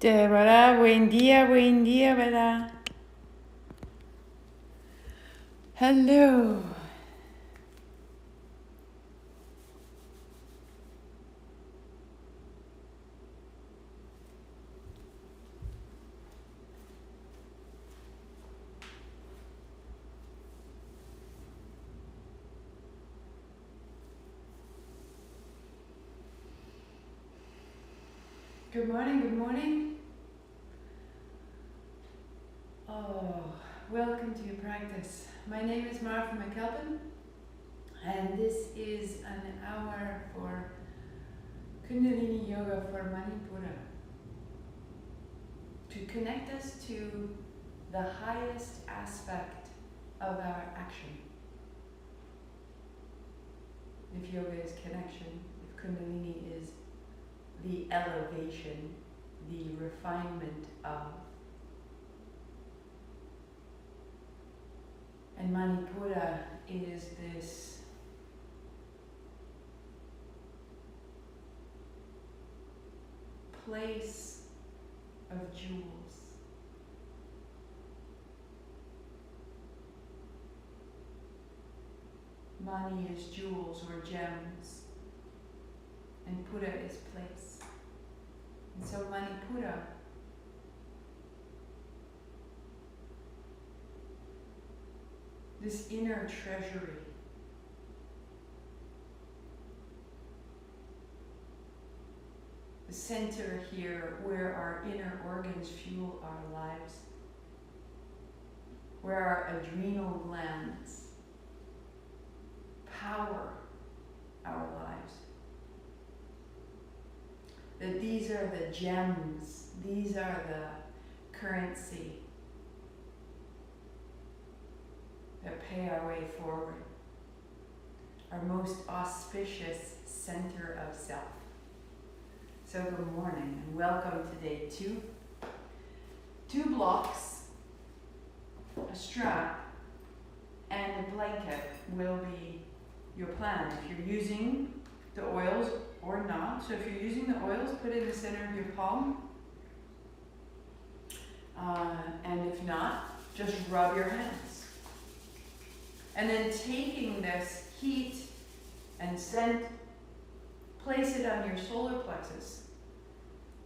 Voilà, buen día, ¿verdad? Hello. Good morning, good morning. Oh, welcome to your practice. My name is Martha McKelvin, and this is an hour for kundalini yoga for Manipura, to connect us to the highest aspect of our action. If yoga is connection, if kundalini is the elevation, the refinement of. And Manipura is this place of jewels. Mani is jewels or gems, and Pura is place. And so Manipura this inner treasury, the center here where our inner organs fuel our lives, where our adrenal glands power our lives. That these are the gems, these are the currency that pay our way forward, our most auspicious center of self. So good morning and welcome to day 2. 2 blocks, a strap, and a blanket will be your plan. If you're using the oils or not. So if you're using the oils, put it in the center of your palm. And if not, just rub your hands. And then taking this heat and scent, place it on your solar plexus,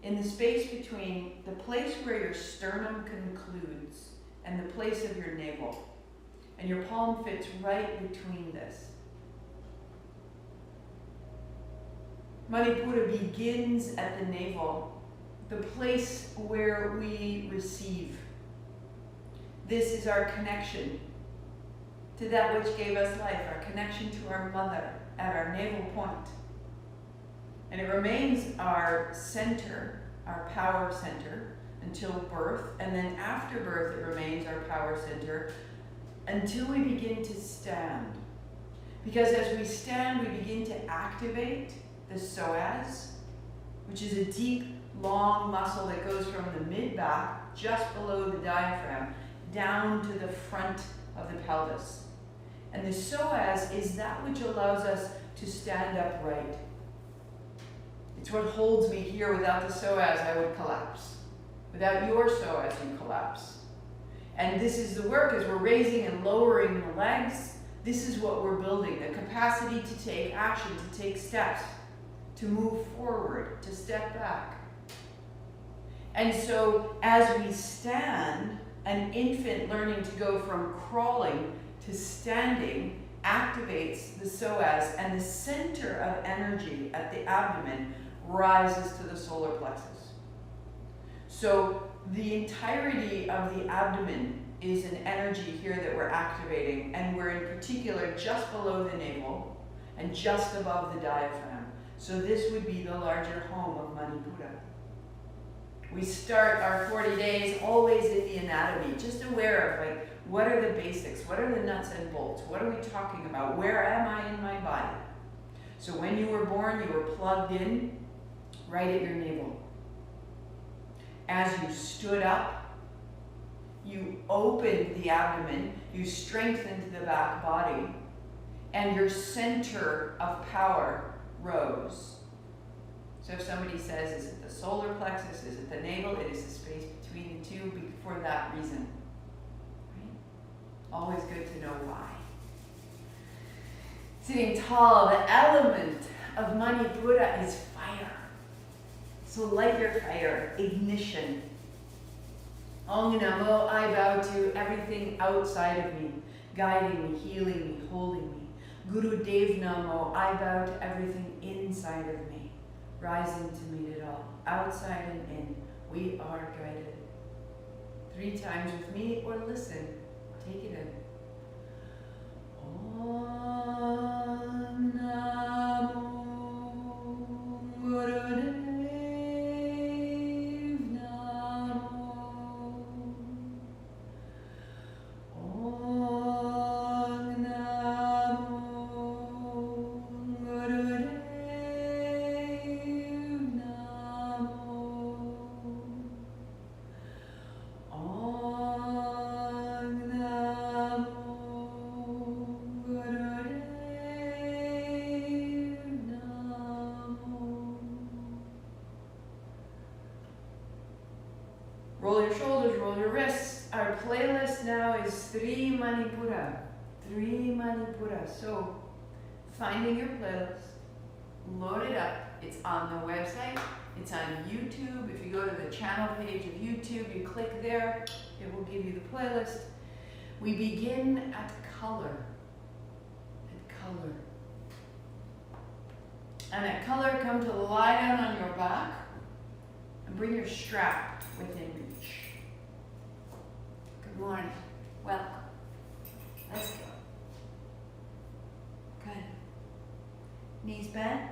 in the space between the place where your sternum concludes and the place of your navel. And your palm fits right between this. Manipura begins at the navel, the place where we receive. This is our connection to that which gave us life, our connection to our mother at our navel point. And it remains our center, our power center, until birth. And then after birth, it remains our power center until we begin to stand. Because as we stand, we begin to activate the psoas, which is a deep, long muscle that goes from the mid-back, just below the diaphragm, down to the front of the pelvis. And the psoas is that which allows us to stand upright. It's what holds me here. Without the psoas, I would collapse. Without your psoas, you collapse. And this is the work. As we're raising and lowering the legs, this is what we're building, the capacity to take action, to take steps, to move forward, to step back. And so as we stand, an infant learning to go from crawling to standing activates the psoas, and the center of energy at the abdomen rises to the solar plexus. So the entirety of the abdomen is an energy here that we're activating, and we're in particular just below the navel and just above the diaphragm. So this would be the larger home of Manipura. We start our 40 days always in the anatomy, just aware of like, what are the basics? What are the nuts and bolts? What are we talking about? Where am I in my body? So when you were born, you were plugged in right at your navel. As you stood up, you opened the abdomen, you strengthened the back body, and your center of power rose. So if somebody says, is it the solar plexus, is it the navel, it is the space between the two for that reason. Right? Always good to know why. Sitting tall, the element of Manipura is fire. So light your fire, ignition. Om Namo, I bow to everything outside of me, guiding me, healing me, holding me. Guru Dev Namo, I bow to everything inside of me, rising to meet it all, outside and in. We are guided. 3 times with me, or listen. Take it in. Om Namo Guru Dev Namo. Om Namo Guru Dev Namo. Om Namo Roll your shoulders, roll your wrists. Our playlist now is 3 Manipura. 3 Manipura. So, finding your playlist, load it up. It's on the website. It's on YouTube. If you go to the channel page of YouTube, you click there, it will give you the playlist. We begin at color. At color. And at color, come to lie down on your back and bring your strap within reach. Good morning. Welcome. Let's go. Good. Knees bent.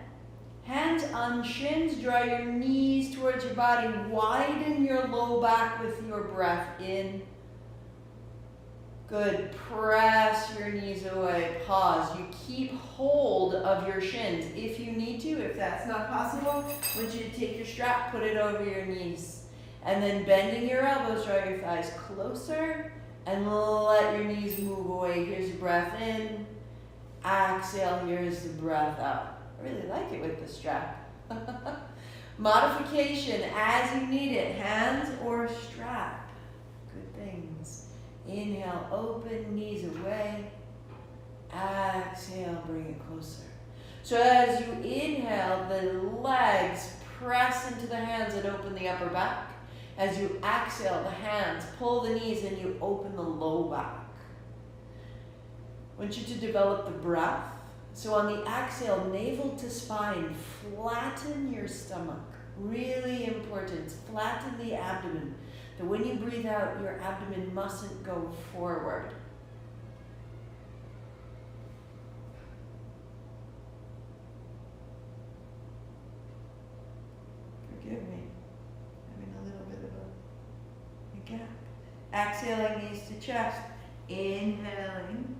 Hands on shins. Draw your knees towards your body. Widen your low back with your breath in. Good. Press your knees away. Pause. You keep hold of your shins if you need to. If that's not possible, I want you to take your strap, put it over your knees. And then bending your elbows, draw your thighs closer and let your knees move away. Here's your breath in. Exhale, here's the breath out. I really like it with the strap. Modification as you need it, hands or strap. Good things. Inhale, open, knees away. Exhale, bring it closer. So as you inhale, the legs press into the hands and open the upper back. As you exhale, the hands pull the knees and you open the low back. I want you to develop the breath. So on the exhale, navel to spine, flatten your stomach. Really important. Flatten the abdomen. That when you breathe out, your abdomen mustn't go forward. Forgive me. Having a little bit of a gap. Exhaling, knees to chest. Inhaling.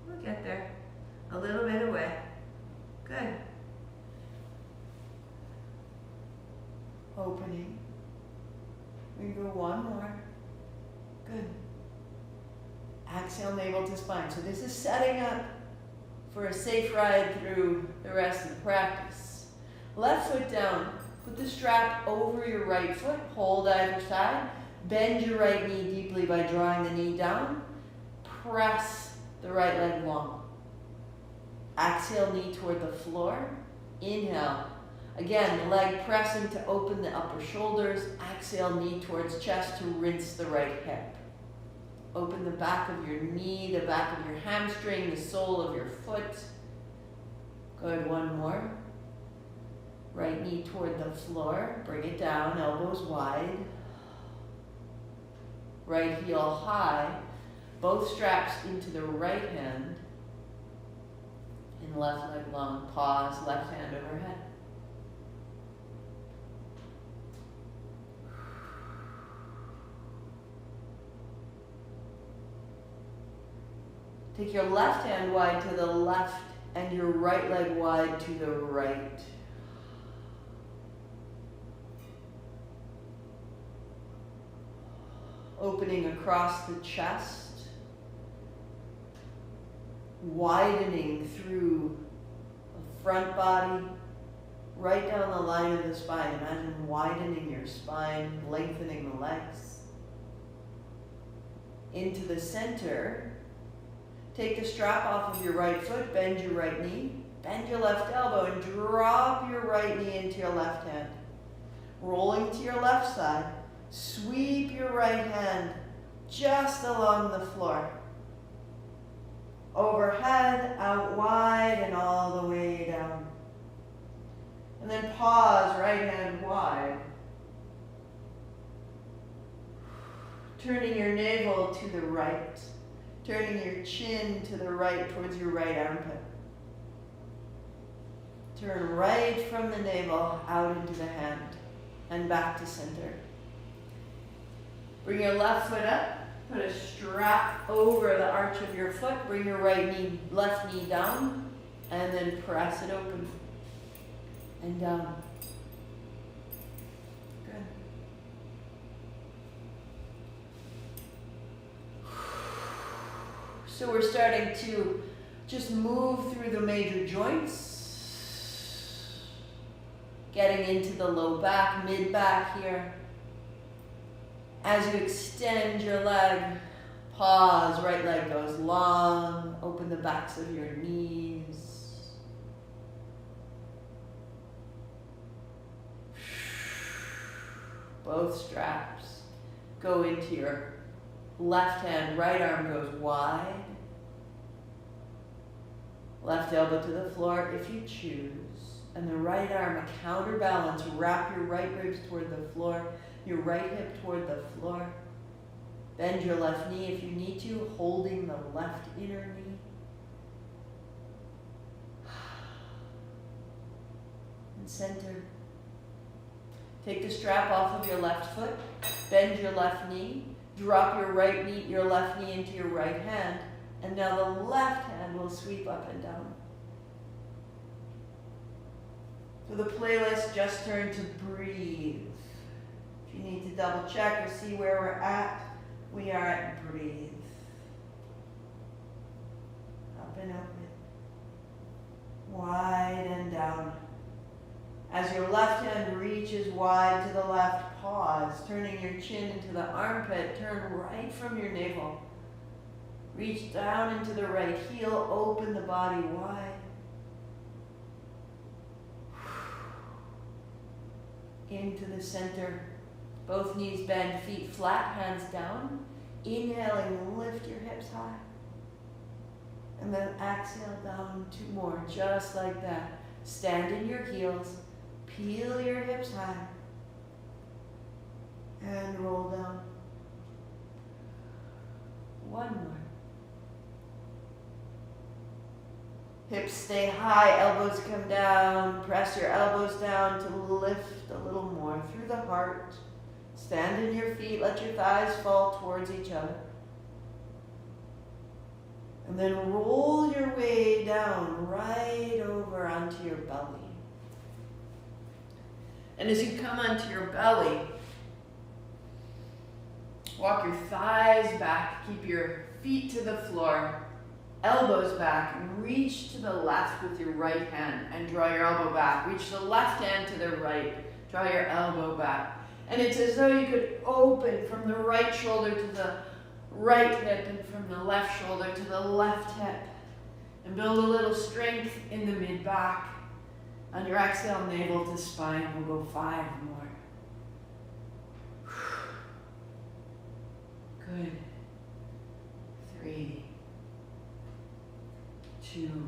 We'll get there. A little bit away. Good. Opening. We go one more. Good. Exhale, navel to spine. So this is setting up for a safe ride through the rest of the practice. Left foot down. Put the strap over your right foot. Hold either side. Bend your right knee deeply by drawing the knee down. Press the right leg long. Exhale, knee toward the floor. Inhale. Again, the leg pressing to open the upper shoulders. Exhale, knee towards chest to rinse the right hip. Open the back of your knee, the back of your hamstring, the sole of your foot. Good, one more. Right knee toward the floor. Bring it down, elbows wide. Right heel high. Both straps into the right hand. And left leg long. Pause, left hand overhead. Take your left hand wide to the left and your right leg wide to the right. Opening across the chest. Widening through the front body, right down the line of the spine. Imagine widening your spine, lengthening the legs. Into the center. Take the strap off of your right foot, bend your right knee, bend your left elbow, and drop your right knee into your left hand. Rolling to your left side, sweep your right hand just along the floor. Overhead, out wide, and all the way down. And then pause, right hand wide. Turning your navel to the right. Turning your chin to the right towards your right armpit. Turn right from the navel out into the hand and back to center. Bring your left foot up. Put a strap over the arch of your foot. Bring your left knee down, and then press it open and down. Good. So we're starting to just move through the major joints, getting into the low back, mid back here. As you extend your leg, pause, right leg goes long, open the backs of your knees. Both straps go into your left hand, right arm goes wide. Left elbow to the floor if you choose. And the right arm, a counterbalance, wrap your right ribs toward the floor, your right hip toward the floor. Bend your left knee if you need to, holding the left inner knee. And center. Take the strap off of your left foot, bend your left knee, drop your left knee into your right hand, and now the left hand will sweep up and down. For the playlist, just turn to breathe. If you need to double check or see where we're at, we are at breathe. Up and open. Wide and down. As your left hand reaches wide to the left, pause, turning your chin into the armpit, turn right from your navel. Reach down into the right heel, open the body wide. Into the center. Both knees bend, feet flat, hands down. Inhaling, lift your hips high. And then exhale down, 2 more, just like that. Stand in your heels, peel your hips high, and roll down. 1 more. Hips stay high, elbows come down. Press your elbows down to lift a little more through the heart. Stand in your feet, let your thighs fall towards each other. And then roll your way down, right over onto your belly. And as you come onto your belly, walk your thighs back, keep your feet to the floor. Elbows back, and reach to the left with your right hand and draw your elbow back. Reach the left hand to the right, draw your elbow back. And it's as though you could open from the right shoulder to the right hip and from the left shoulder to the left hip. And build a little strength in the mid-back. On your exhale, navel to spine, we'll go 5 more. Good. 3. 2,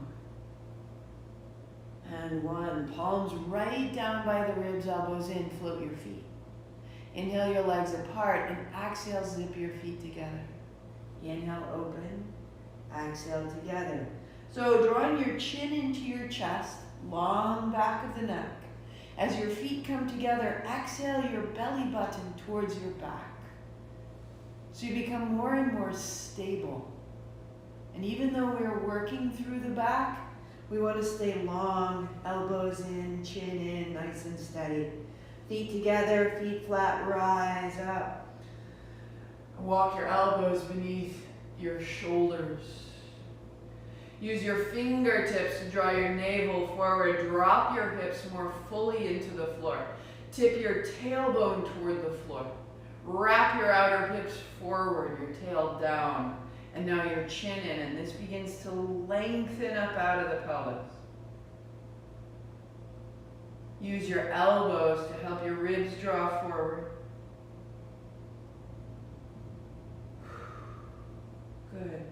and 1. Palms right down by the ribs, elbows in, float your feet. Inhale your legs apart, and exhale, zip your feet together. Inhale, open. Exhale, together. So drawing your chin into your chest, long back of the neck. As your feet come together, exhale your belly button towards your back. So you become more and more stable. And even though we're working through the back, we want to stay long, elbows in, chin in, nice and steady. Feet together, feet flat, rise up. Walk your elbows beneath your shoulders. Use your fingertips to draw your navel forward. Drop your hips more fully into the floor. Tip your tailbone toward the floor. Wrap your outer hips forward, your tail down. And now your chin in, and this begins to lengthen up out of the pelvis. Use your elbows to help your ribs draw forward. Good.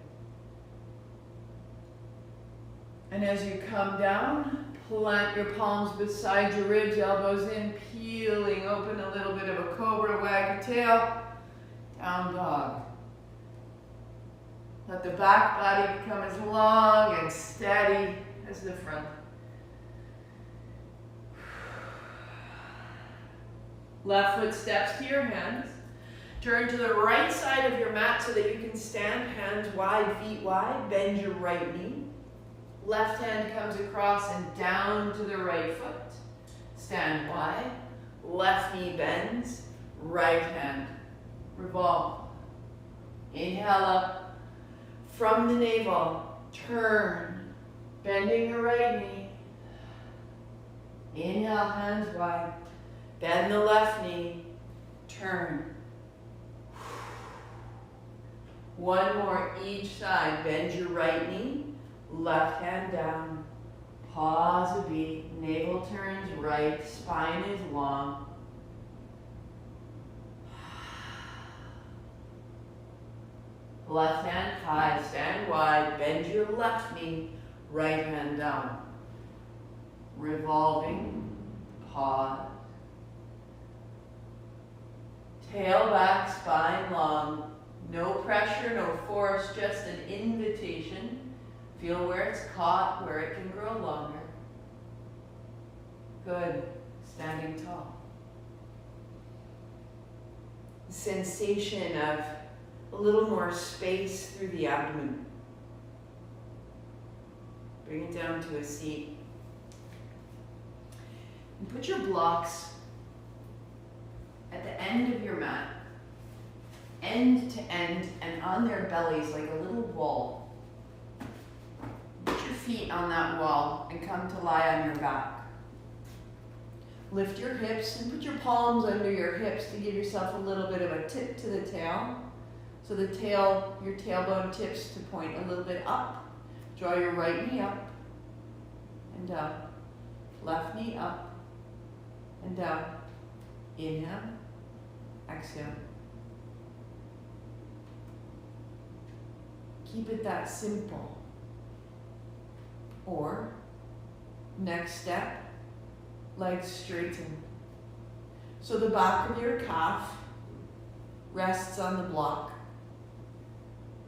And as you come down, plant your palms beside your ribs, elbows in, peeling open a little bit of a cobra, wag your tail, down dog. Let the back body become as long and steady as the front. Left foot steps to your hands. Turn to the right side of your mat so that you can stand, hands wide, feet wide. Bend your right knee. Left hand comes across and down to the right foot. Stand wide. Left knee bends. Right hand. Revolve. Inhale up. From the navel, turn. Bending the right knee. Inhale, hands wide. Bend the left knee. Turn. One more each side. Bend your right knee. Left hand down. Pause a beat. Navel turns right. Spine is long. Left hand high. Stand wide. Bend your left knee. Right hand down. Revolving. Pause. Tail back, spine long. No pressure, no force, just an invitation. Feel where it's caught, where it can grow longer. Good. Standing tall. Sensation of a little more space through the abdomen. Bring it down to a seat. And put your blocks at the end of your mat, end to end, and on their bellies like a little wall. Put your feet on that wall and come to lie on your back. Lift your hips and put your palms under your hips to give yourself a little bit of a tip to the tail. So the tail, your tailbone tips to point a little bit up. Draw your right knee up and down. Left knee up and down. Inhale, exhale. Keep it that simple. Or, next step, legs straighten. So the back of your calf rests on the block.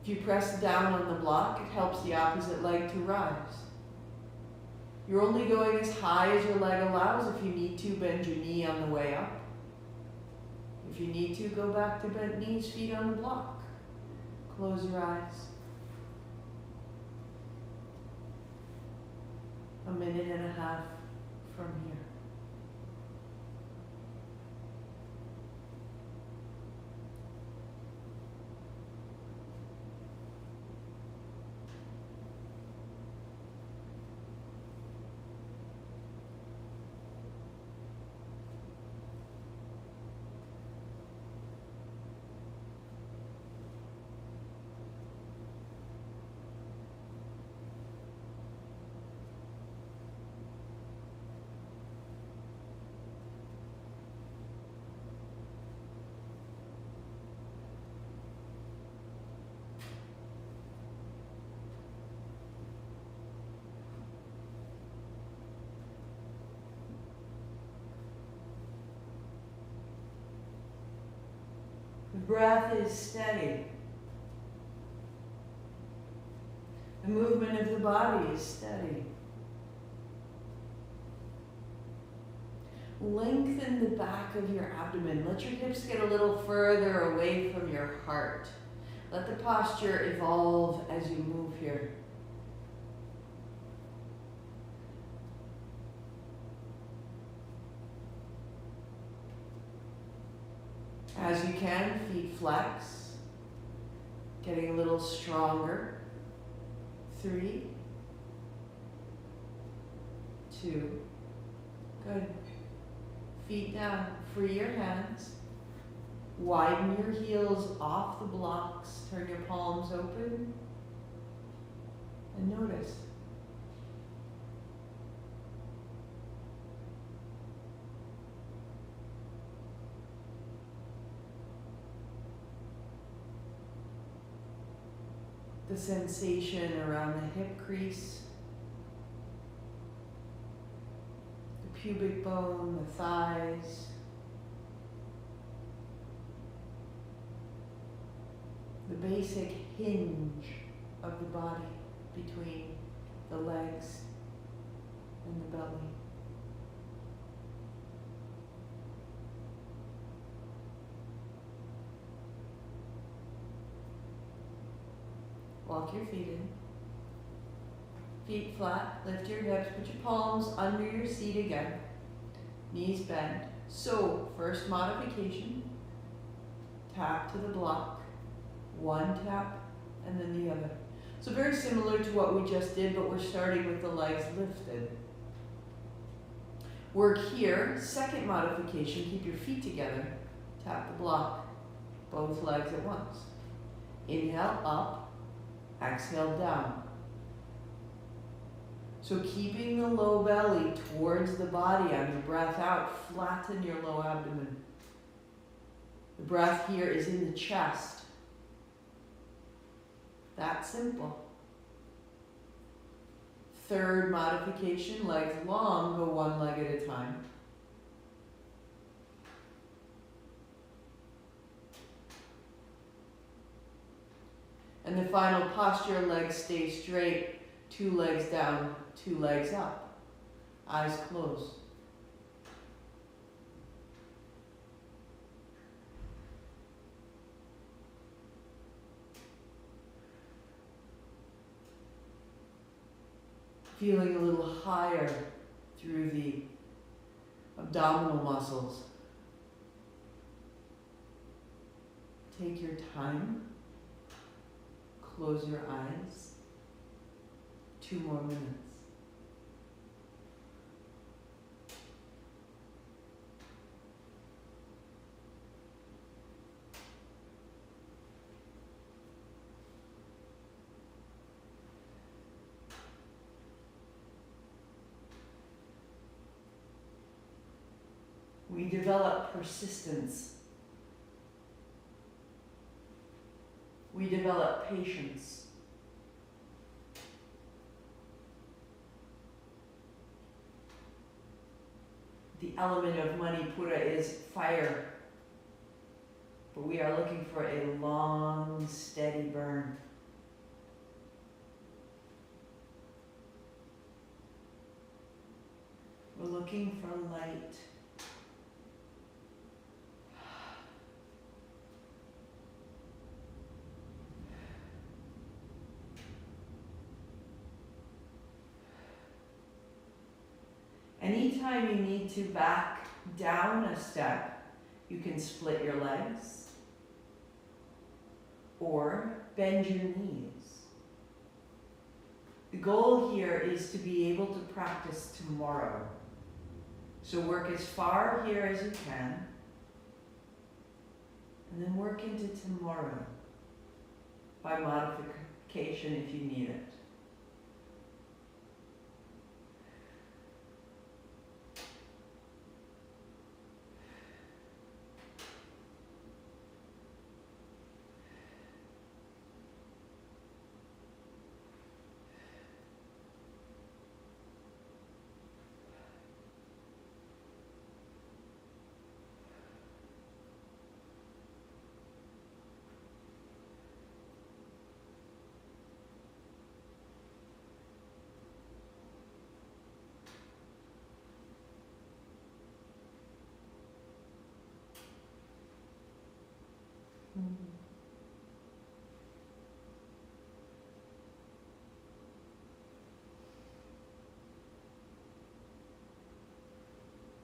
If you press down on the block, it helps the opposite leg to rise. You're only going as high as your leg allows. If you need to, bend your knee on the way up. If you need to, go back to bent knees, feet on the block. Close your eyes. A minute and a half from here. The breath is steady. The movement of the body is steady. Lengthen the back of your abdomen. Let your hips get a little further away from your heart. Let the posture evolve as you move here. As you can, feet flex, getting a little stronger. 3, 2. Good. Feet down. Free your hands. Widen your heels off the blocks. Turn your palms open. And notice. The sensation around the hip crease, the pubic bone, the thighs, the basic hinge of the body between the legs and the belly. Walk your feet in. Feet flat, lift your hips, put your palms under your seat again. Knees bend. So, first modification, tap to the block. One tap and then the other. So very similar to what we just did, but we're starting with the legs lifted. Work here, second modification, keep your feet together. Tap the block, both legs at once. Inhale up. Exhale down. So keeping the low belly towards the body on your breath out, flatten your low abdomen. The breath here is in the chest. That simple. Third modification, legs long, go one leg at a time. And the final posture, legs stay straight, 2 legs down, 2 legs up. Eyes closed. Feeling a little higher through the abdominal muscles. Take your time. Close your eyes. 2 more minutes. We develop persistence. We develop patience. The element of Manipura is fire, but we are looking for a long, steady burn. We're looking for light. Anytime you need to back down a step, you can split your legs or bend your knees. The goal here is to be able to practice tomorrow. So work as far here as you can, and then work into tomorrow by modification if you need it.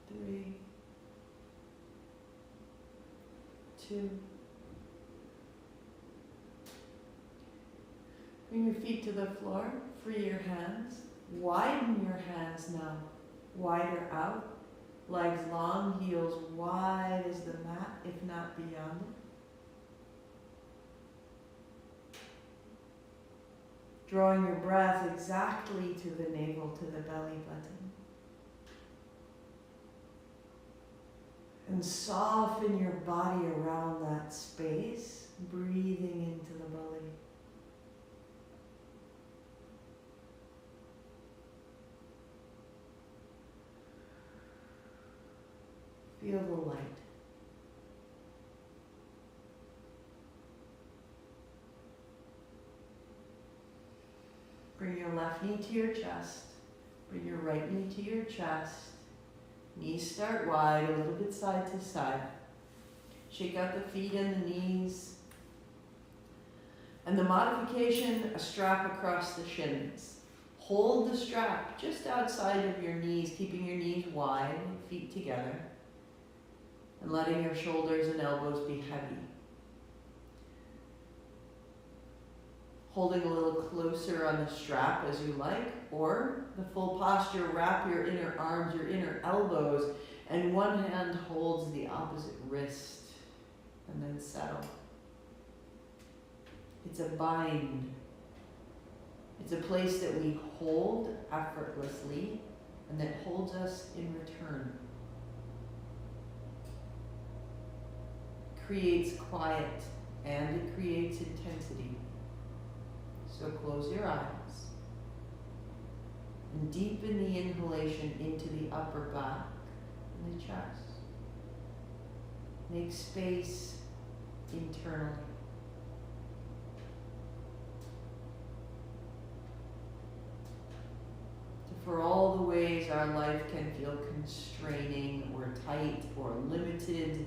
Three, 2. Bring your feet to the floor, free your hands, widen your hands now. wider out, legs long, heels wide as the mat, if not beyond it. Drawing your breath exactly to the navel, to the belly button. And soften your body around that space, breathing into the belly. Feel the light. Bring your left knee to your chest. Bring your right knee to your chest. Knees start wide, a little bit side to side. Shake out the feet and the knees. And the modification, a strap across the shins. Hold the strap just outside of your knees, keeping your knees wide, feet together. And letting your shoulders and elbows be heavy. Holding a little closer on the strap as you like, or the full posture, wrap your inner arms, your inner elbows, and one hand holds the opposite wrist, and then settle. It's a bind. It's a place that we hold effortlessly, and that holds us in return. Creates quiet, and it creates intensity. So close your eyes and deepen the inhalation into the upper back and the chest. Make space internally. For all the ways our life can feel constraining or tight or limited,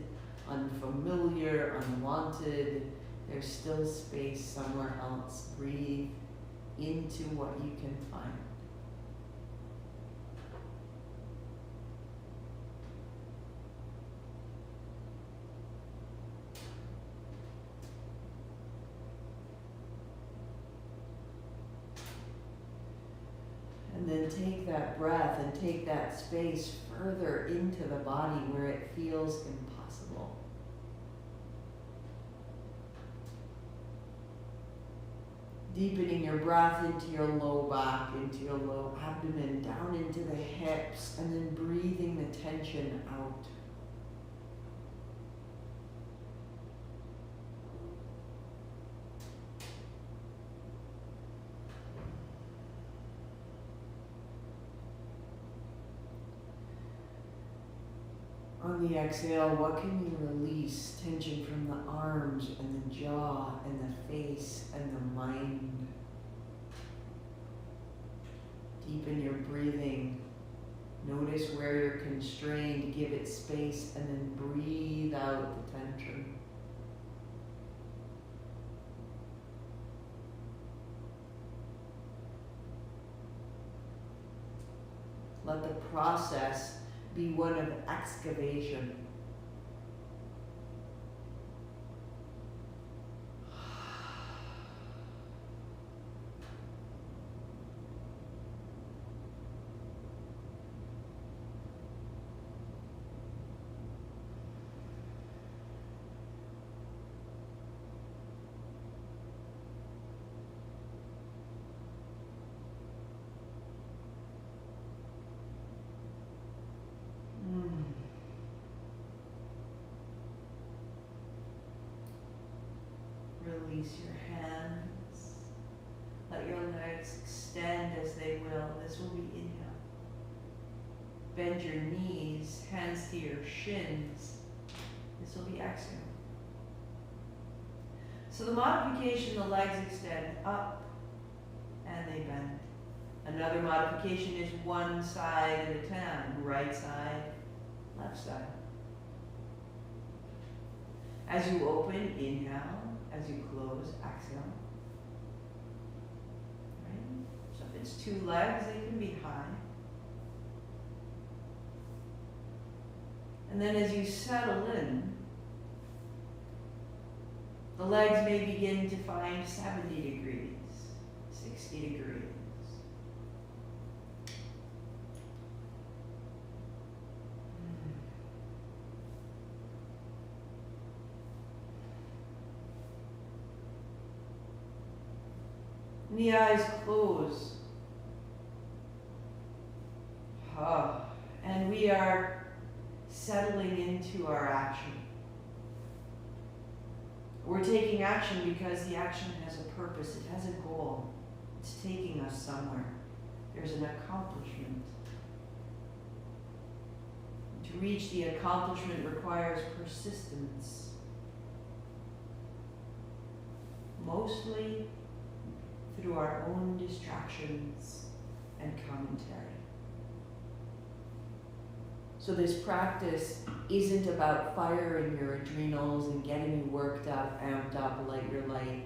unfamiliar, unwanted, there's still space somewhere else. Breathe into what you can find. And then take that breath and take that space further into the body where it feels impossible. Deepening your breath into your low back, into your low abdomen, down into the hips, and then breathing the tension out. On the exhale, what can you release? Tension from the arms and the jaw and the face and the mind. Deepen your breathing. Notice where you're constrained. Give it space and then breathe out the tension. Let the process be one of excavation. Release your hands. Let your legs extend as they will. This will be inhale. Bend your knees, hands to your shins. This will be exhale. So the modification, the legs extend up and they bend. Another modification is one side at a time. Right side, left side. As you open, inhale. As you close, exhale. Right? So if it's two legs, they can be high. And then as you settle in, the legs may begin to find 70 degrees, 60 degrees. And the eyes close. And we are settling into our action. We're taking action because the action has a purpose, it has a goal. It's taking us somewhere. There's an accomplishment. To reach the accomplishment requires persistence. Mostly through our own distractions and commentary. So this practice isn't about firing your adrenals and getting you worked up, amped up, light your light.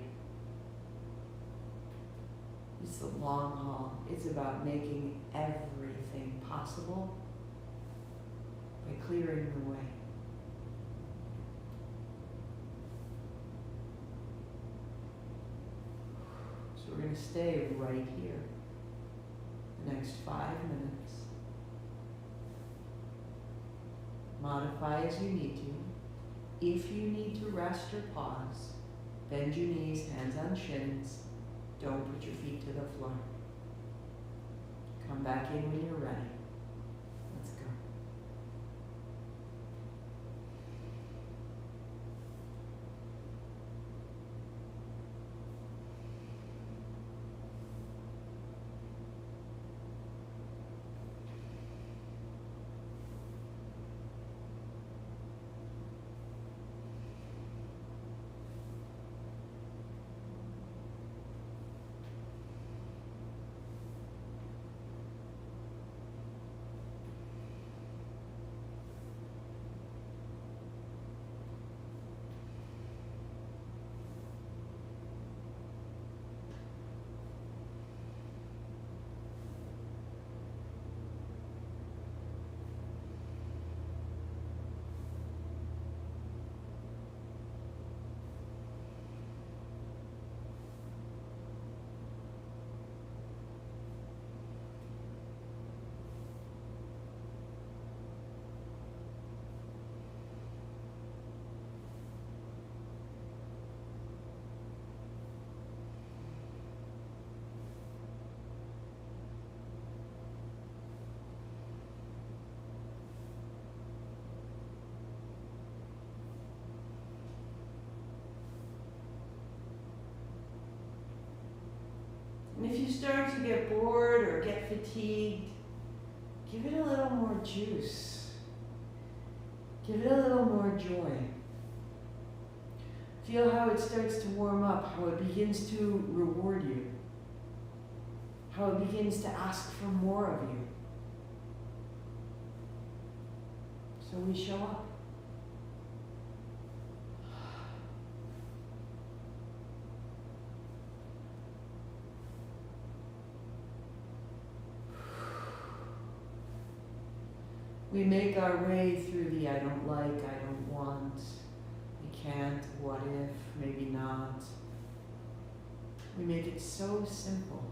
It's the long haul. It's about making everything possible by clearing the way. So we're going to stay right here the next 5 minutes. Modify as you need to. If you need to rest or pause, bend your knees, hands on shins. Don't put your feet to the floor. Come back in when you're ready. Let's go. And if you start to get bored or get fatigued, give it a little more juice. Give it a little more joy. Feel how it starts to warm up, how it begins to reward you, how it begins to ask for more of you. So we show up. We make our way through the I don't like, I don't want, I can't, what if, maybe not. We make it so simple.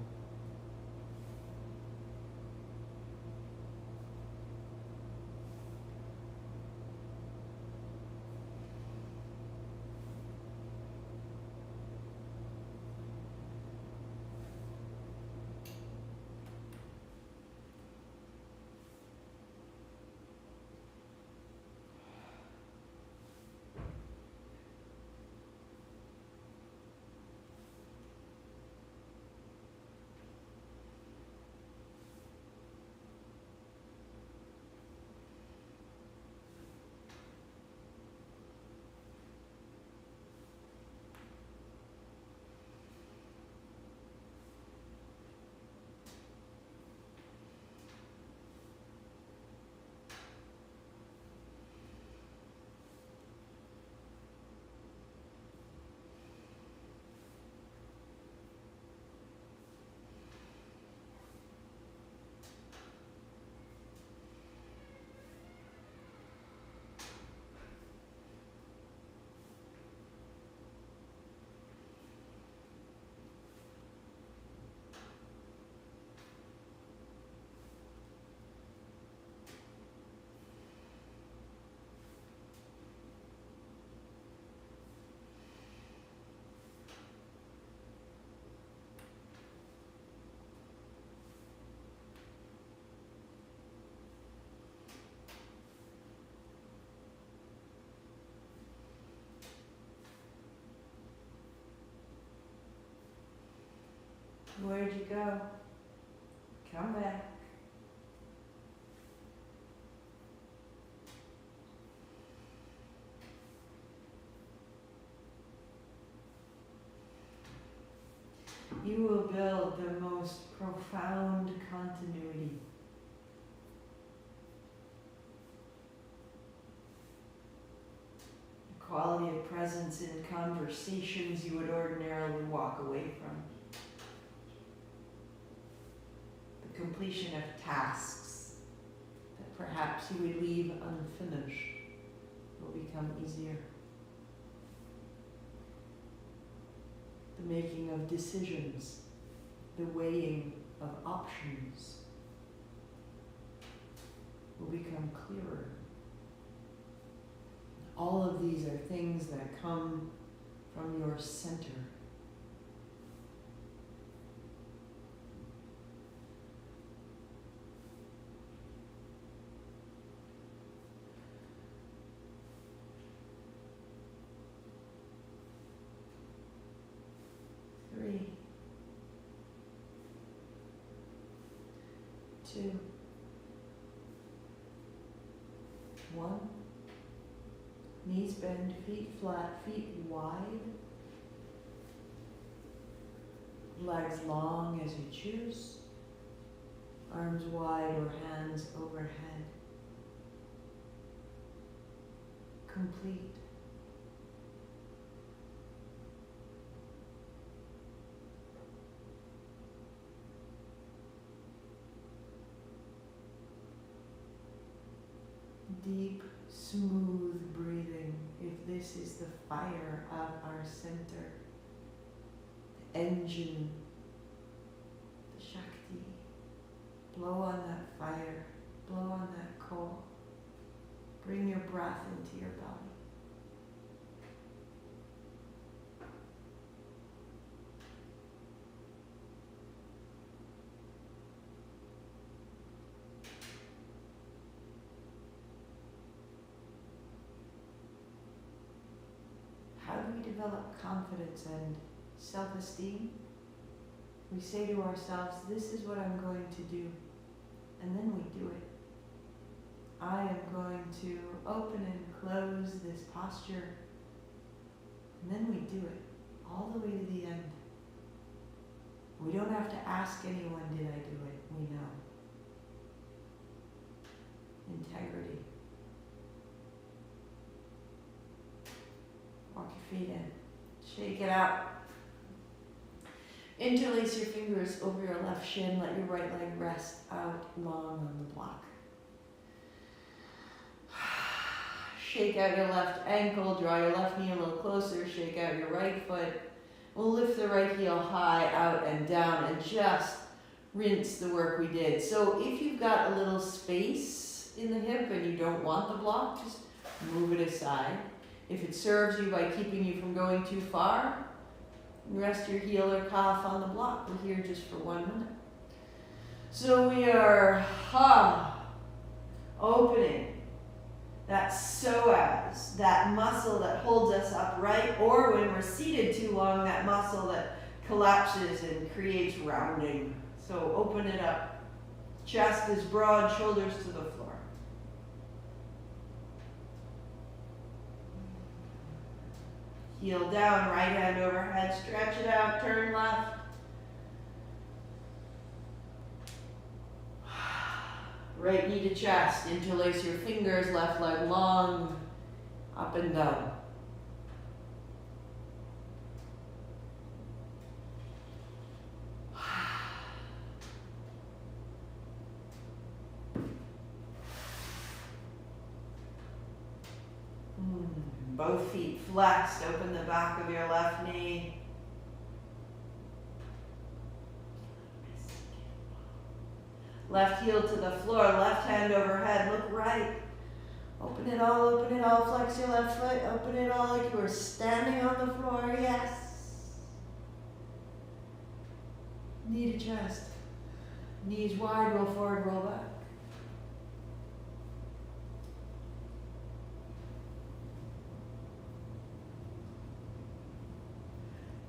Where'd you go? Come back. You will build the most profound continuity. The quality of presence in conversations you would ordinarily walk away from. The completion of tasks that perhaps you would leave unfinished will become easier. The making of decisions, the weighing of options will become clearer. All of these are things that come from your center. Three, 2, 1. Knees bend, feet flat, feet wide. Legs long as you choose. Arms wide or hands overhead. Complete. Deep, smooth breathing, if this is the fire of our center, the engine, the Shakti. Blow on that fire, blow on that coal. Bring your breath into your belly. How do we develop confidence and self-esteem? We say to ourselves, this is what I'm going to do. And then we do it. I am going to open and close this posture. And then we do it all the way to the end. We don't have to ask anyone, did I do it? We know. Integrity. Walk your feet in. Shake it out. Interlace your fingers over your left shin. Let your right leg rest out long on the block. Shake out your left ankle. Draw your left knee a little closer. Shake out your right foot. We'll lift the right heel high, out and down, and just rinse the work we did. So if you've got a little space in the hip and you don't want the block, just move it aside. If it serves you by keeping you from going too far, rest your heel or calf on the block. We're here just for 1 minute. So we are opening that psoas, that muscle that holds us upright, or when we're seated too long, that muscle that collapses and creates rounding. So open it up. Chest is broad, shoulders to the floor. Heel down, right hand overhead, stretch it out, turn left. Right knee to chest, interlace your fingers, left leg long, up and down. Both feet flexed, open the back of your left knee. Left heel to the floor, left hand overhead, look right. Open it all, flex your left foot, open it all like you were standing on the floor, yes. Knee to chest. Knees wide, roll forward, roll back.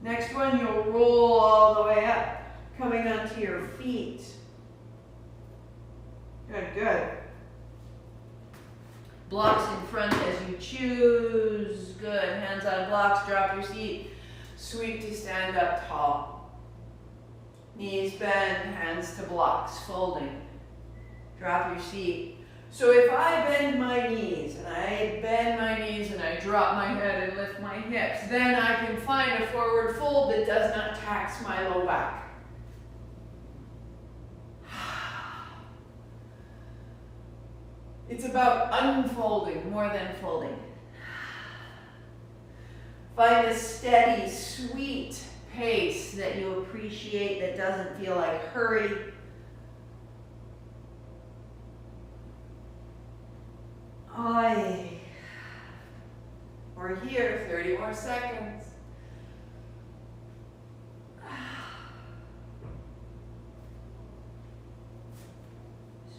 Next one, you'll roll all the way up. coming onto your feet. Good. Blocks in front as you choose. Good. Hands on blocks, drop your seat. Sweep to stand up tall. Knees bend, hands to blocks, folding. Drop your seat. So if I bend my knees and I drop my head and lift my hips, then I can find a forward fold that does not tax my low back. It's about unfolding more than folding. Find a steady, sweet pace that you appreciate that doesn't feel like hurry. We're here, 30 more seconds.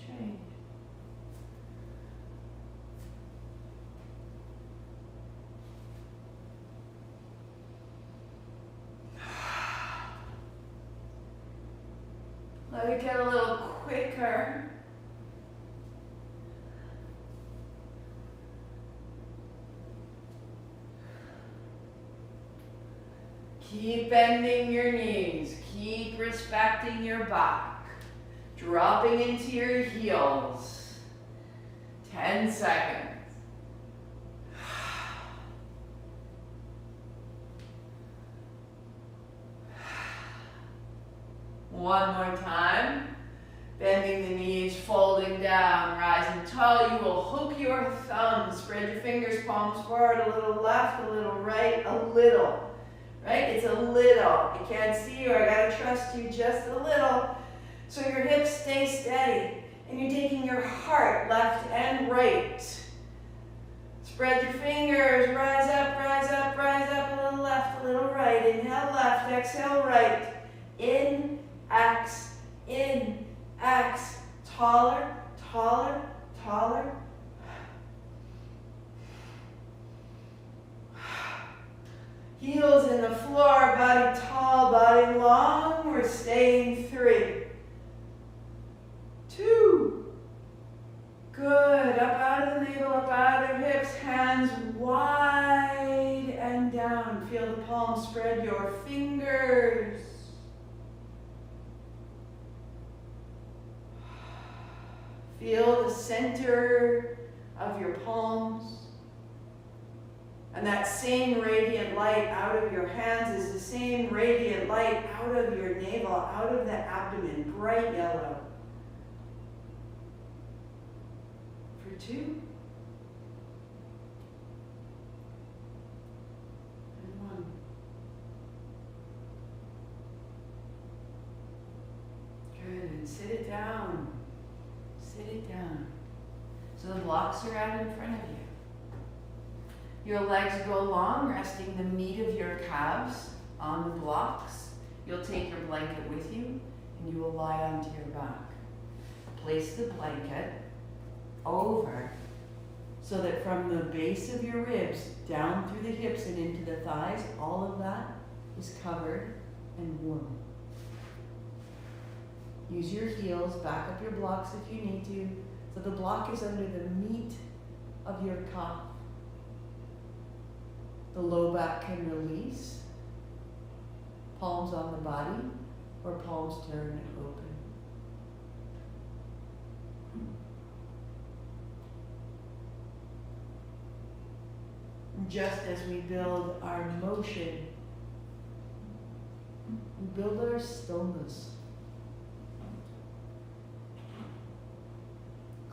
Strange. Let it get a little quicker. Keep bending your knees. Keep respecting your back. Dropping into your heels. 10 seconds. One more time. Bending the knees, folding down, rising tall. You will hook your thumbs. Spread your fingers, palms forward, a little left, a little right, a little. Right? It's a little. I can't see you. I gotta trust you just a little. So your hips stay steady. And you're taking your heart left and right. Spread your fingers. Rise up, rise up, rise up. A little left, a little right. Inhale left, exhale right. In, axe, in, axe. Taller, taller, taller. Heels in the floor, body tall, body long. We're staying 3, 2. Good. Up out of the navel, up out of the hips. Hands wide and down. Feel the palms spread your fingers. Feel the center of your palms. And that same radiant light out of your hands is the same radiant light out of your navel, out of the abdomen, bright yellow. For 2. And 1. Good, and sit it down. Sit it down. So the blocks are out in front of you. Your legs go long, resting the meat of your calves on the blocks. You'll take your blanket with you and you will lie onto your back. Place the blanket over so that from the base of your ribs down through the hips and into the thighs, all of that is covered and warm. Use your heels, back up your blocks if you need to, so the block is under the meat of your calf. The low back can release, palms on the body, or palms turn open. Just as we build our motion, we build our stillness.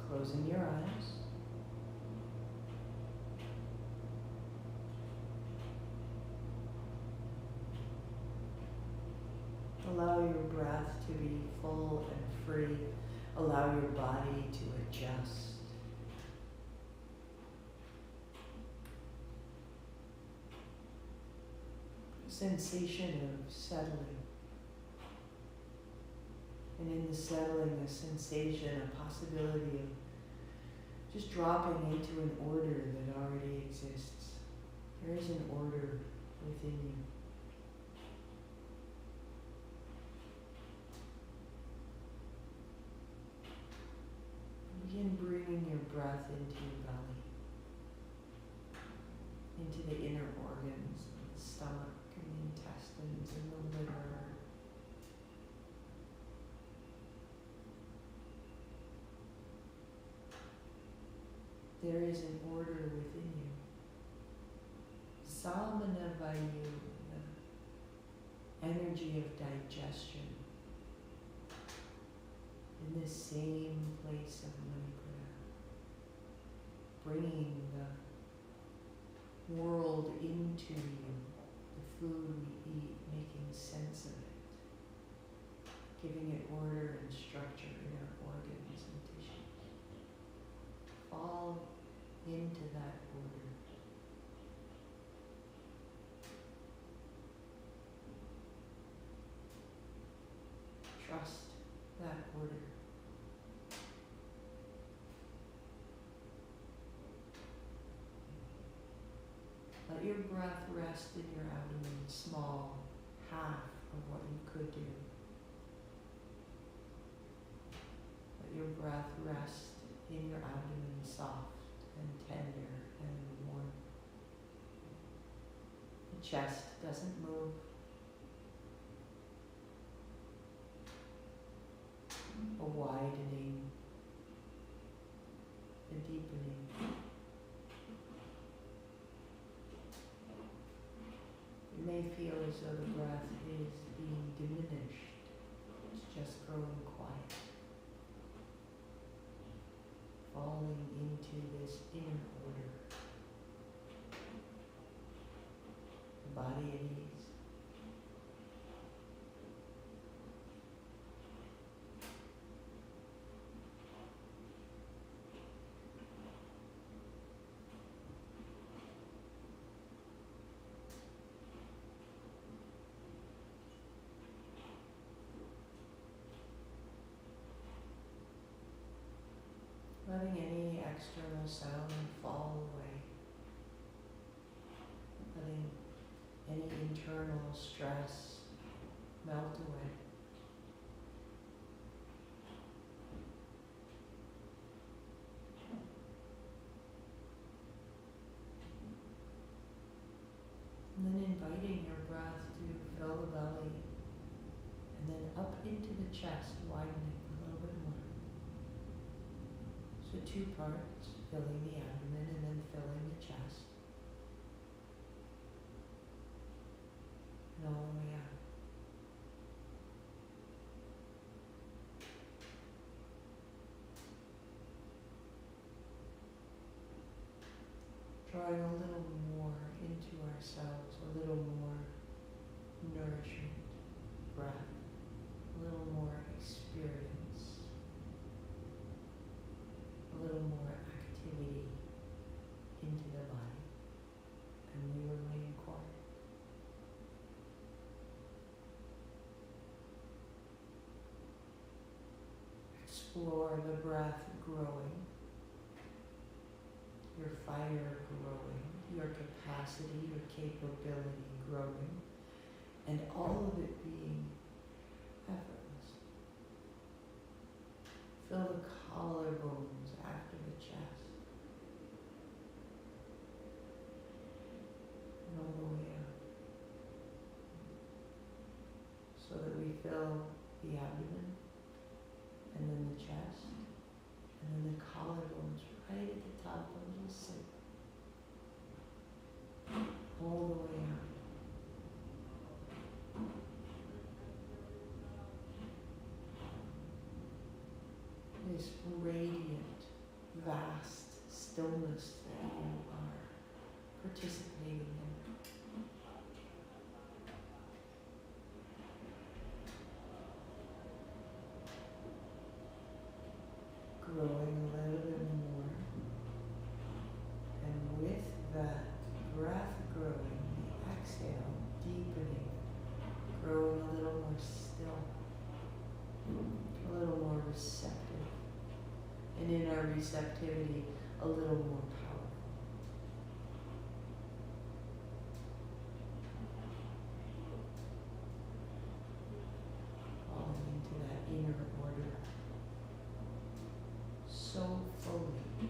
Closing your eyes. Allow your breath to be full and free. Allow your body to adjust. Sensation of settling. And in the settling, a sensation, a possibility of just dropping into an order that already exists. There is an order within you. breath into your belly, into the inner organs, the stomach and the intestines and the liver. There is an order within you. Samana Vayu, the energy of digestion, in this same place of Manipura, bringing the world into you, the food we eat, making sense of it, giving it order and structure in our organs and tissues. Fall into that order. Trust that order. Let your breath rest in your abdomen, small, half of what you could do. Let your breath rest in your abdomen, soft and tender and warm. The chest doesn't move. A widening, a deepening. You may feel as though the breath is being diminished. It's just growing quiet. Falling into this inner order. The body at ease. Letting any external sound fall away. Letting any internal stress melt away. And then inviting your breath to fill the belly and then up into the chest, widening a little bit more. So two parts, filling the abdomen and then filling the chest. And all the way out. Drawing a little more into ourselves, a little more nourishment, breath, a little more experience, a little more activity into the body, and we remain quiet. Explore the breath growing, your fire growing, your capacity, your capability growing, and all of it being effortless. Fill the collarbones after the chest, and all the way out, so that we fill the abdomen, and then the chest, and then the collarbones right at the top, a little sip, all the way out. This radiant, vast stillness that you are participating in. Growing a little bit more. And with that breath growing, the exhale deepening, growing a little more still, a little more receptive. And in our receptivity, a little more powerful. Falling into that inner order so fully,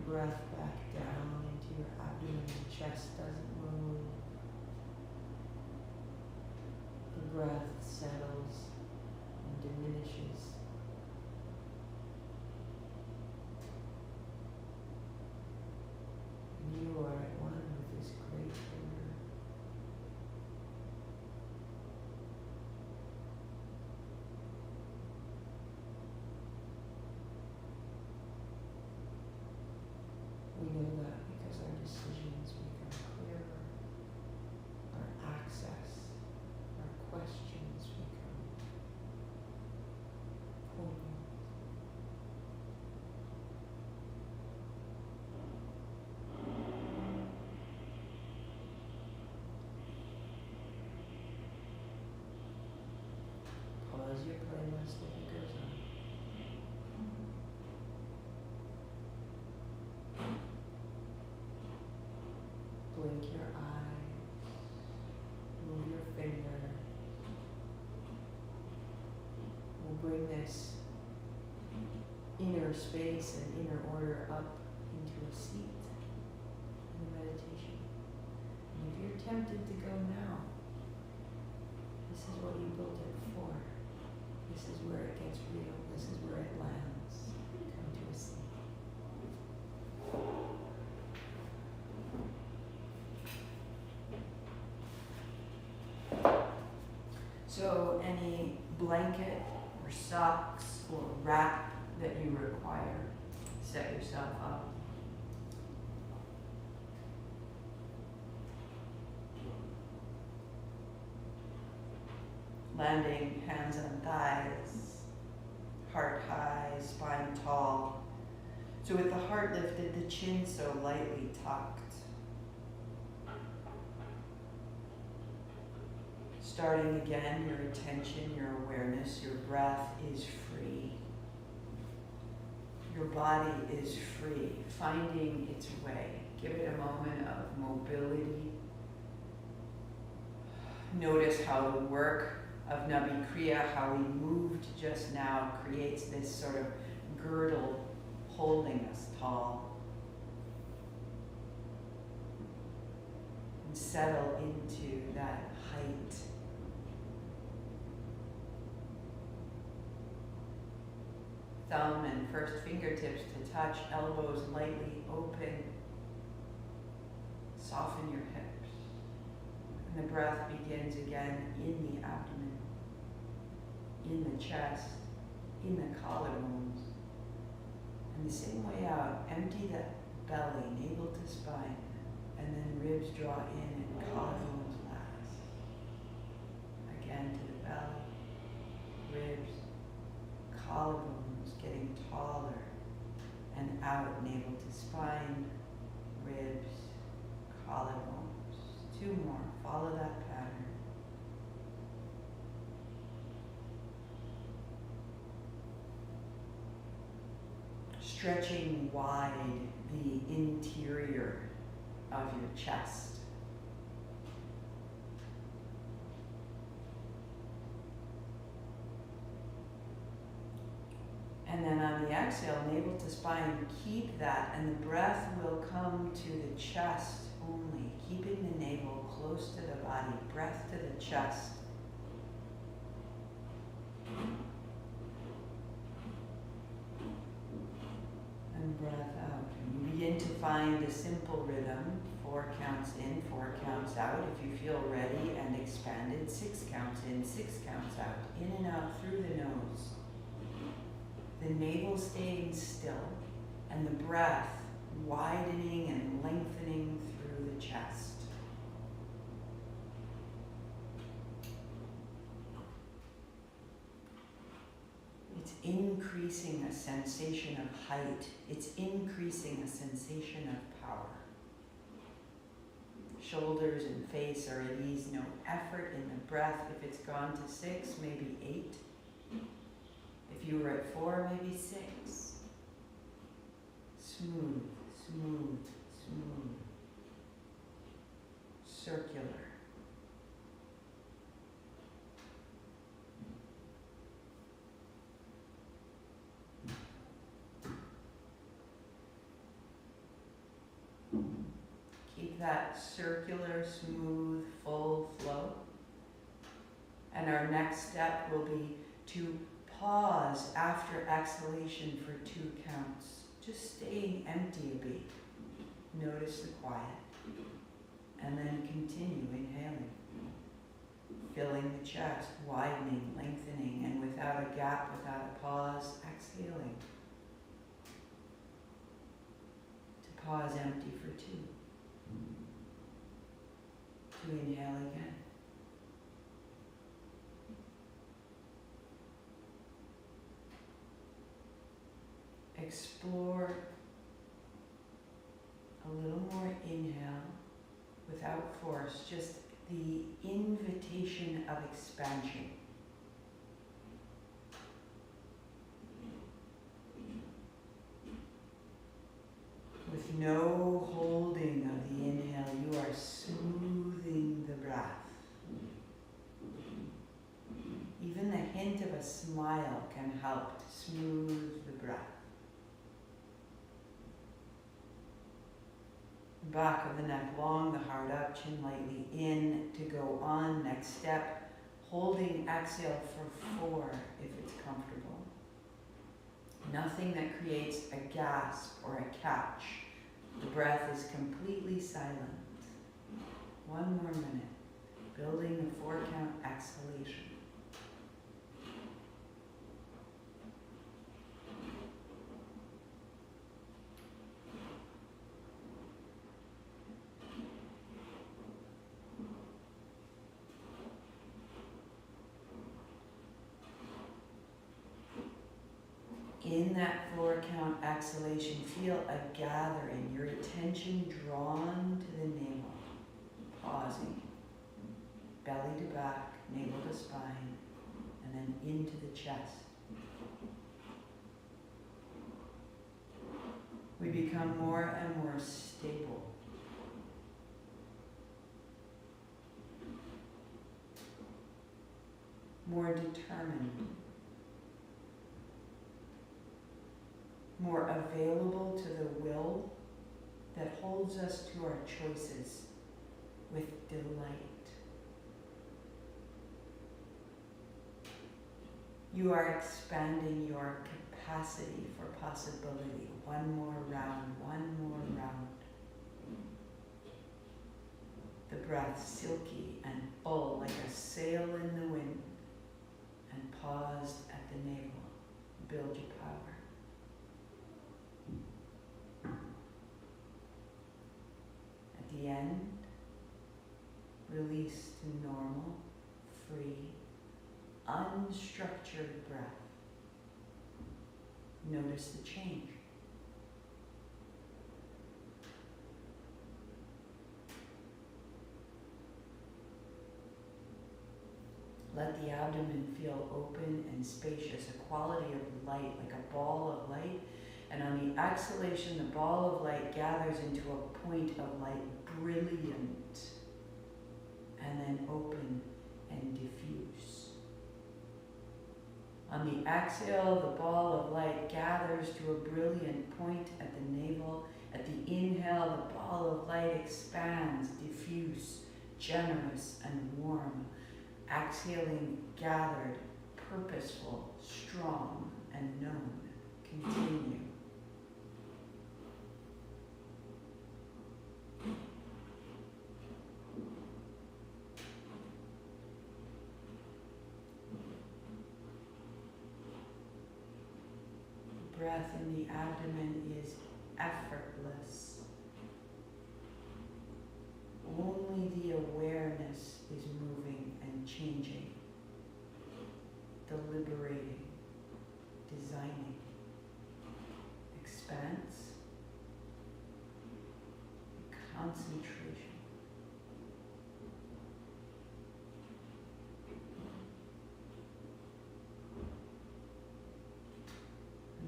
breath back down into your abdomen. The chest doesn't move. The breath settles and diminishes. And you are at one with this great order. We know that because our decisions become clearer, our access, our questions become poignant. Pause your playlist if it goes on. Blink your eyes, move your finger. We'll bring this inner space and inner order up into a seat in the meditation. And if you're tempted to go now, this is what you built it for. This is where it gets real. This is where it lands. Come to a seat. So any blanket or socks or wrap that you require, set yourself up. Landing hands on thighs, heart high, spine tall. So with the heart lifted, the chin so lightly tucked. Starting again, your attention, your awareness, your breath is free. Your body is free, finding its way. Give it a moment of mobility. Notice how the work of Nabi Kriya, how we moved just now, creates this sort of girdle holding us tall. And settle into that height. Thumb and first fingertips to touch, elbows lightly open. Soften your hips. And the breath begins again in the abdomen, in the chest, in the collarbones. And the same way out, empty the belly, navel to spine, and then ribs draw in and collarbones last. Again to the belly, ribs, collarbones getting taller, and out, navel to spine, ribs, collarbones. 2 more, follow that pattern. Stretching wide the interior of your chest. And then on the exhale, navel to spine, keep that, and the breath will come to the chest only, keeping the navel close to the body, breath to the chest. And breath out. And you begin to find a simple rhythm, 4 counts in, 4 counts out. If you feel ready and expanded, 6 counts in, 6 counts out, in and out through the nose. The navel staying still, and the breath widening and lengthening through the chest. It's increasing a sensation of height. It's increasing a sensation of power. Shoulders and face are at ease, no effort in the breath. If it's gone to 6, maybe 8. If you were at 4, maybe 6. Smooth, smooth, smooth. Circular. that circular, smooth, full flow. And our next step will be to pause after exhalation for 2 counts. Just staying empty a beat. Notice the quiet. And then continue inhaling. Filling the chest, widening, lengthening, and without a gap, without a pause, exhaling. To pause empty for 2. To inhale again. Explore a little more inhale without force, just the invitation of expansion. With no holding of the inhale, you are smoothing the breath. Even the hint of a smile can help to smooth the breath. Back of the neck long, the heart up, chin lightly in to go on. Next step, holding exhale for 4 if it's comfortable. Nothing that creates a gasp or a catch. The breath is completely silent. 1 more minute, building the 4 count exhalation. In that 4 count exhalation, feel a gathering, your attention drawn to the navel, pausing, belly to back, navel to spine, and then into the chest. We become more and more stable. More determined. More available to the will that holds us to our choices with delight. You are expanding your capacity for possibility. 1 more round, 1 more round. The breath silky and full like a sail in the wind, and paused at the navel. Build your power. At the end, release to normal, free, unstructured breath. Notice the change. Let the abdomen feel open and spacious, a quality of light, like a ball of light. And on the exhalation, the ball of light gathers into a point of light, brilliant, and then open and diffuse. On the exhale, the ball of light gathers to a brilliant point at the navel. At the inhale, the ball of light expands, diffuse, generous, and warm. Exhaling, gathered, purposeful, strong, and known. Continue. Breath in the abdomen is effortless. Only the awareness is moving and changing, deliberating, designing. Expanse, concentration.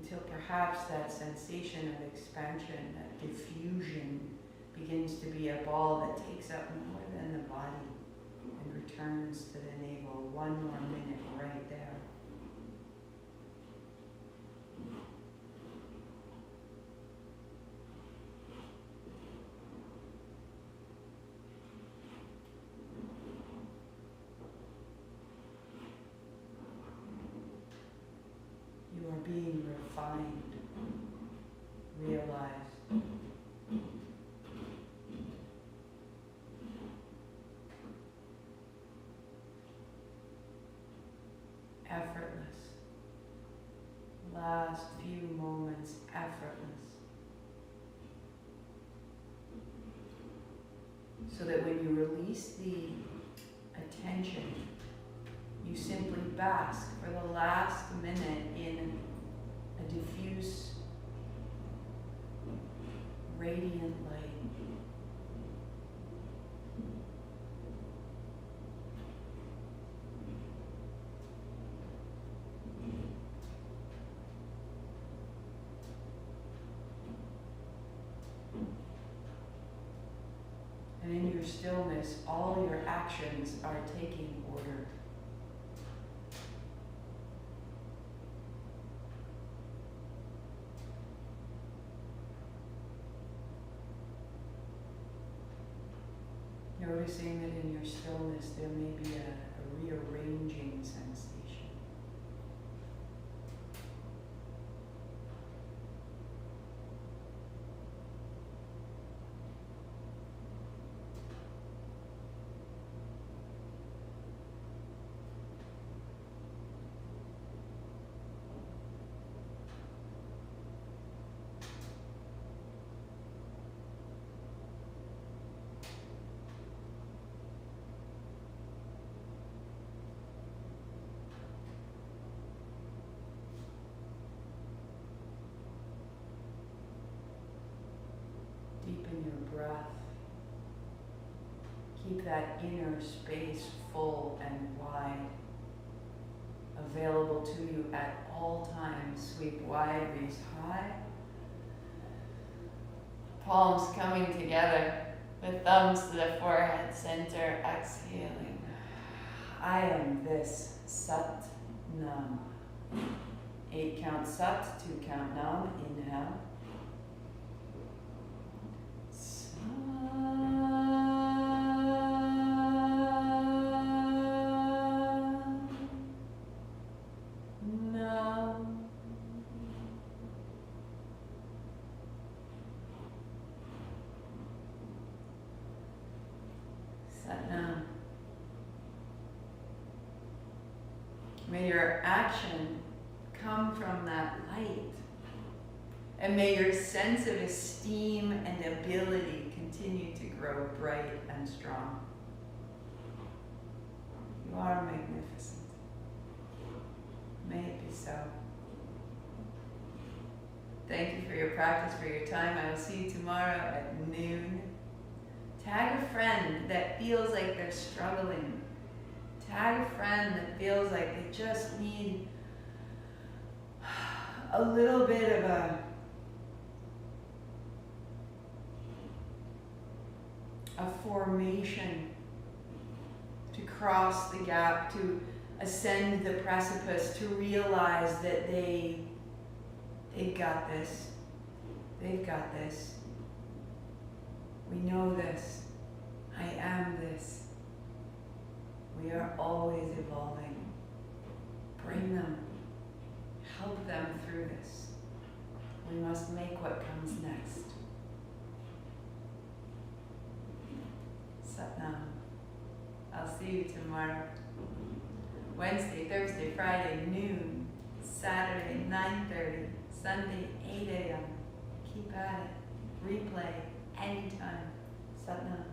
Until perhaps that sensation of expansion, that diffusion, begins to be a ball that takes up more than the body and returns to the navel. 1 more minute right there. being refined, realized. Effortless. Last few moments, effortless. So that when you release the attention, you simply bask for the last minute in a diffuse, radiant light. And in your stillness, all your actions are taking order. Noticing that in your stillness there may be a rearranging sensation. Deepen your breath. Keep that inner space full and wide, available to you at all times. Sweep wide, raise high. Palms coming together, the thumbs to the forehead center, exhaling. I am this, Sat Nam. 8 count Sat, 2 count Nam, inhale. Satnam. May your action come from that light. And may your sense of esteem and ability continue to grow bright and strong. You are magnificent. May it be so. Thank you for your practice, for your time. I will see you tomorrow at noon. Tag a friend that feels like they're struggling. Tag a friend that feels like they just need a little bit of a formation to cross the gap, to ascend the precipice, to realize that they've got this. They've got this. We know this. I am this. We are always evolving. Bring them. Help them through this. We must make what comes next. Satnam. I'll see you tomorrow. Wednesday, Thursday, Friday, noon. Saturday, 9:30. Sunday, 8 a.m. Keep at it. Replay anytime. Satnam.